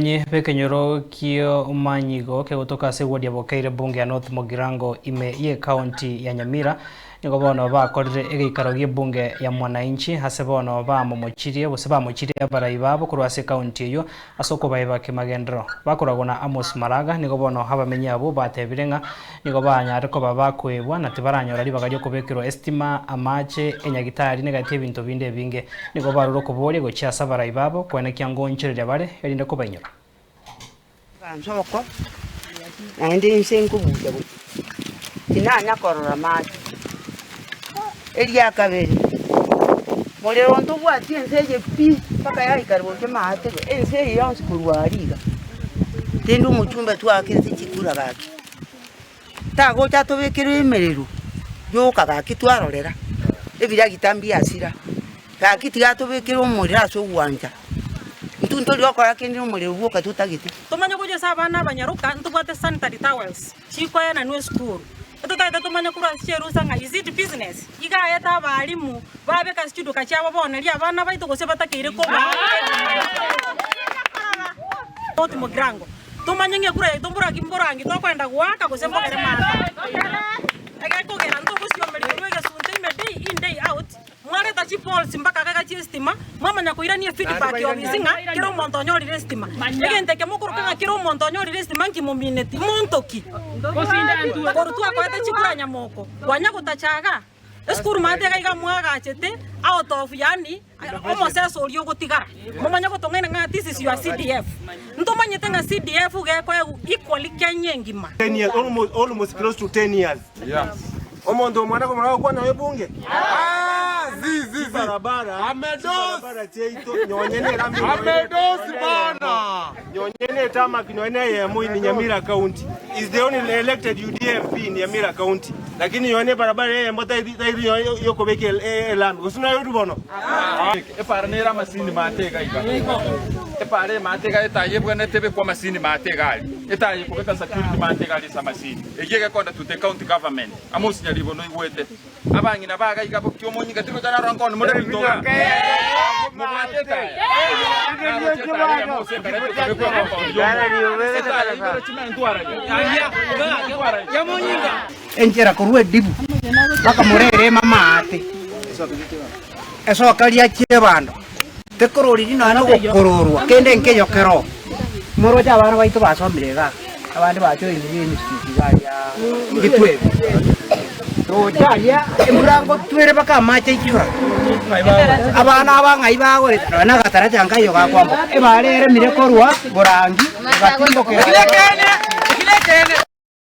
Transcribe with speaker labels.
Speaker 1: Abamanyi bekenyoro kio manyigo ke gutoka se wodi abokeire bunge ya North Mogirango ime ye county ya Nyamira nigo bono bakorire egeikaro gie bunge ya mwananchi hase bono bamomochirie bose bamochirie barayi babo kurwase county iyo asoko baiba Kimagendero bakoragona Amos Maraga nigo bono habamenyi abo batebirenga nigo banyare ko babakwebwa na tibaranyora libagario kubekero estima amache enyagitari negati ebintu binde binge nigo baruro kuborie gochasa barayi babo kwene kyangoncherere bare erinde kubanyora
Speaker 2: Kansoko andi nsenku buja bu tinanya korora maji elia kabere molero ntubwa tienseje pi paka ya ikarbo kema ate ense yonse kurwariga tindu muchumba twakirite chikura gaki tago chatobekero emerero yoka gaki twarorera ebira gitambi asira gaki tigatobekero omurira so gwanja ntuntori okora kindi omuriro buka tutagiti
Speaker 3: tumanya kuje sabana banyaruka ntubwate sanitary towels chikoya na new school tutata tumanya kura cherusa nga is it business iga eta balimu babe ka studio ka cyabo boneli abana baito gose batakire ko North Mogirango tumanya nge kura itumbura kimborangi to kwenda gwaka gose mbogere mata aga ko gera ndo gusiyomeli rwega sunte ime day in day out mware ta chipol simbaka kaga chistima mama nyakoira ni feedback yo bizinga kiro montonyo restima egente ke mukuruka kiro montonyo restima nkimumineti montoki korutu akwete chikuranya moko wanya kutachaga eskuru mate ga mwaga achete out of yani omoseso olio gotigara momanya gotongena nga this is your CDF ntomanyete nga CDF ge ko equally kenyengima
Speaker 4: 10 years almost close to 10 years yes omondo mwana ko mwana kwa na bunge zizi barabara barabara cheito nyonyene rambi amedosi bana nyonyene tama kinone ye muini Nyamira county is the only elected UDP in Nyamira county lakini yone barabara ye mbota yoko beke elam gusuna yodu bono
Speaker 5: e parnera masini mateka iga e pare mateka etaye bwana tebe kwa masini mateka ali etaye kubeka security mateka ali sa masini egege konda to the county government amosi nyalibo no iwete abangi nabaga iga bokyo monyi gatiko tana ranko no modeli toga mateka
Speaker 2: enjera kurwe dibu baka murere mama ate eso akalia chebando tekorori dino na gokororwa kende nkeyo kero moro ja bana baito basomirega abandi bacho indiri institute ya gitwe to jaya emurango twere baka mache ichura abana abangai bagore na gatara cyanga yo gakwambo ebarere mire korwa borangi gatimbo kere